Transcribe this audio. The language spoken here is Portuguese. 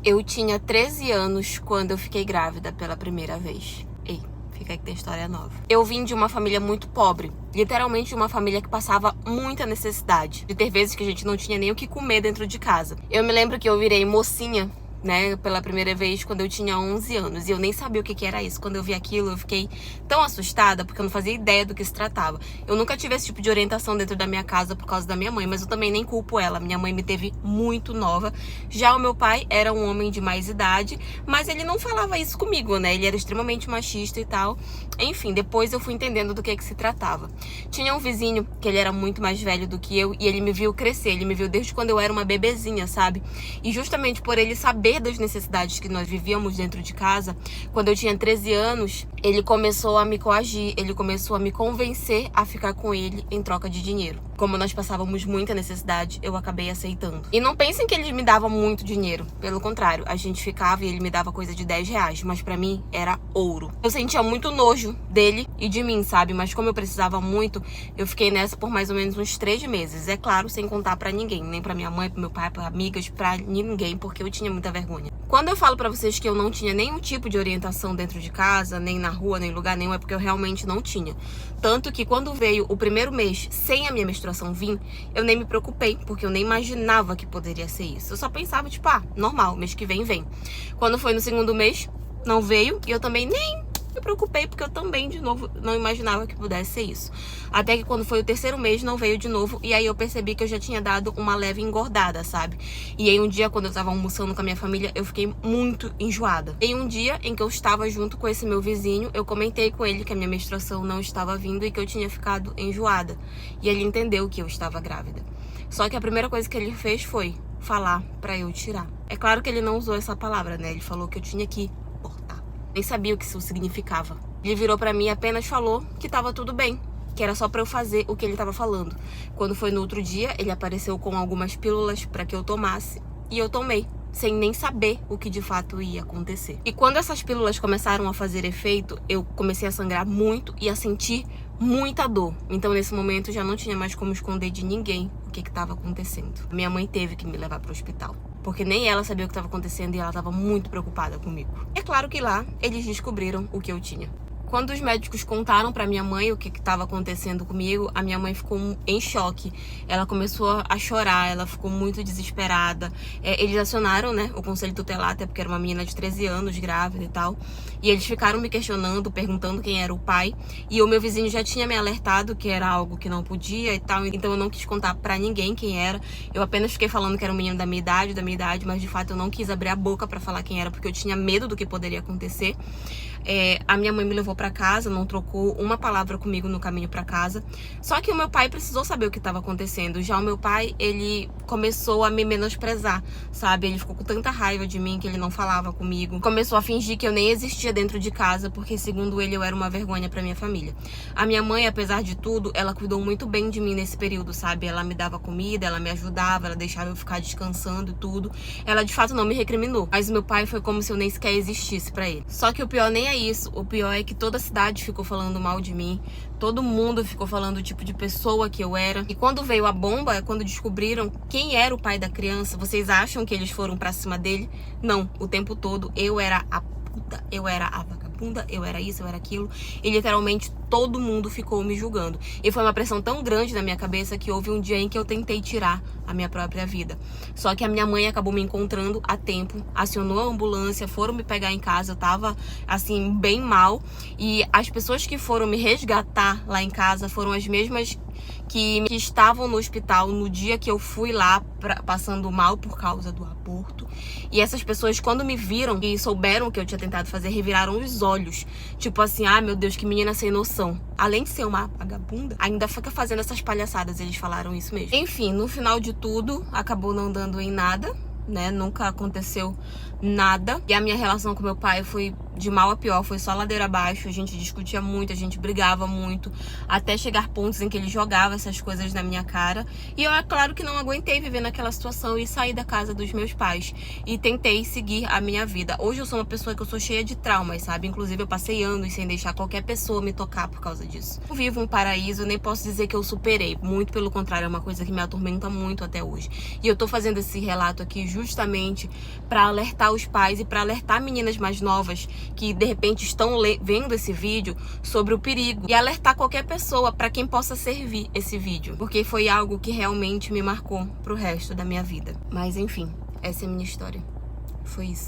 Eu tinha 13 anos quando eu fiquei grávida pela primeira vez. Ei, fica aí que tem história nova. Eu vim de uma família muito pobre. Literalmente de uma família que passava muita necessidade. De ter vezes que a gente não tinha nem o que comer dentro de casa. Eu me lembro que eu virei mocinha, né, pela primeira vez quando eu tinha 11 anos. E eu nem sabia o que era isso. Quando eu vi aquilo, eu fiquei tão assustada, porque eu não fazia ideia do que se tratava. Eu nunca tive esse tipo de orientação dentro da minha casa por causa da minha mãe, mas eu também nem culpo ela. Minha mãe me teve muito nova. Já o meu pai era um homem de mais idade, mas ele não falava isso comigo, né? Ele era extremamente machista e tal. Enfim, depois eu fui entendendo do que se tratava. Tinha um vizinho que ele era muito mais velho do que eu e ele me viu crescer. Ele me viu desde quando eu era uma bebezinha, sabe? E justamente por ele saber das necessidades que nós vivíamos dentro de casa, quando eu tinha 13 anos, ele começou a me coagir, ele começou a me convencer a ficar com ele em troca de dinheiro. Como nós passávamos muita necessidade, eu acabei aceitando. E não pensem que ele me dava muito dinheiro, pelo contrário, a gente ficava e ele me dava coisa de 10 reais, mas pra mim era ouro. Eu sentia muito nojo dele e de mim, sabe? Mas como eu precisava muito, eu fiquei nessa por mais ou menos uns 3 meses. É claro, sem contar pra ninguém, nem pra minha mãe, pro meu pai, pra amigas, pra ninguém, porque eu tinha muita vergonha. Quando eu falo pra vocês que eu não tinha nenhum tipo de orientação dentro de casa, nem na rua, nem em lugar nenhum, é porque eu realmente não tinha. Tanto que quando veio o primeiro mês sem a minha menstruação vir, eu nem me preocupei, porque eu nem imaginava que poderia ser isso. Eu só pensava, tipo, normal, mês que vem. Quando foi no segundo mês, não veio, e eu também nem me preocupei, porque eu também, de novo, não imaginava que pudesse ser isso. Até que quando foi o terceiro mês, não veio de novo, e aí eu percebi que eu já tinha dado uma leve engordada, sabe? E aí um dia, quando eu tava almoçando com a minha família, eu fiquei muito enjoada. E um dia em que eu estava junto com esse meu vizinho, eu comentei com ele que a minha menstruação não estava vindo e que eu tinha ficado enjoada. E ele entendeu que eu estava grávida. Só que a primeira coisa que ele fez foi falar pra eu tirar. É claro que ele não usou essa palavra, né? Ele falou que eu tinha que cortar. Nem sabia o que isso significava. Ele virou pra mim e apenas falou que tava tudo bem, que era só pra eu fazer o que ele tava falando. Quando foi no outro dia, ele apareceu com algumas pílulas pra que eu tomasse e eu tomei, sem nem saber o que de fato ia acontecer. E quando essas pílulas começaram a fazer efeito, eu comecei a sangrar muito e a sentir muita dor. Então nesse momento já não tinha mais como esconder de ninguém o que estava acontecendo. Minha mãe teve que me levar para o hospital, porque nem ela sabia o que estava acontecendo e ela estava muito preocupada comigo. É claro que lá eles descobriram o que eu tinha. Quando os médicos contaram pra minha mãe o que estava acontecendo comigo, a minha mãe ficou em choque. Ela começou a chorar, ela ficou muito desesperada. Eles acionaram, né, o conselho tutelar, até porque era uma menina de 13 anos, grávida e tal. E eles ficaram me questionando, perguntando quem era o pai. E o meu vizinho já tinha me alertado que era algo que não podia e tal. Então eu não quis contar pra ninguém quem era. Eu apenas fiquei falando que era um menino da minha idade, mas de fato eu não quis abrir a boca pra falar quem era, porque eu tinha medo do que poderia acontecer. A minha mãe me levou pra casa, não trocou uma palavra comigo no caminho pra casa. Só que o meu pai precisou saber o que estava acontecendo. Já o meu pai, ele começou a me menosprezar, sabe? Ele ficou com tanta raiva de mim que ele não falava comigo. Começou a fingir que eu nem existia dentro de casa, porque segundo ele eu era uma vergonha pra minha família. A minha mãe, apesar de tudo, ela cuidou muito bem de mim nesse período, sabe? Ela me dava comida, ela me ajudava, ela deixava eu ficar descansando e tudo. Ela de fato não me recriminou, mas o meu pai foi como se eu nem sequer existisse pra ele. Só que o pior nem é isso, o pior é que toda a cidade ficou falando mal de mim, todo mundo ficou falando o tipo de pessoa que eu era. E quando veio a bomba, quando descobriram quem era o pai da criança, vocês acham que eles foram pra cima dele? Não, o tempo todo eu era a puta, eu era a vagabunda, eu era isso, eu era aquilo. E literalmente todo mundo ficou me julgando. E foi uma pressão tão grande na minha cabeça que houve um dia em que eu tentei tirar a minha própria vida. Só que a minha mãe acabou me encontrando a tempo, acionou a ambulância, foram me pegar em casa, eu tava assim, bem mal. E as pessoas que foram me resgatar lá em casa foram as mesmas que estavam no hospital no dia que eu fui lá passando mal por causa do aborto. E essas pessoas, quando me viram e souberam o que eu tinha tentado fazer, reviraram os olhos. Tipo assim, meu Deus, que menina sem noção. Além de ser uma vagabunda, ainda fica fazendo essas palhaçadas. Eles falaram isso mesmo. Enfim, no final de tudo, acabou não dando em nada, né? Nunca aconteceu nada. E a minha relação com meu pai foi de mal a pior, foi só ladeira abaixo. A gente discutia muito, a gente brigava muito, até chegar pontos em que ele jogava essas coisas na minha cara. E eu, é claro que não aguentei viver naquela situação e saí da casa dos meus pais e tentei seguir a minha vida. Hoje eu sou uma pessoa que eu sou cheia de traumas, sabe? Inclusive eu passei anos sem deixar qualquer pessoa me tocar por causa disso. Eu vivo um paraíso, nem posso dizer que eu superei, muito pelo contrário, é uma coisa que me atormenta muito até hoje. E eu tô fazendo esse relato aqui justamente para alertar os pais e para alertar meninas mais novas que de repente estão vendo esse vídeo sobre o perigo, e alertar qualquer pessoa para quem possa servir esse vídeo, porque foi algo que realmente me marcou pro resto da minha vida. Mas enfim, essa é a minha história. Foi isso.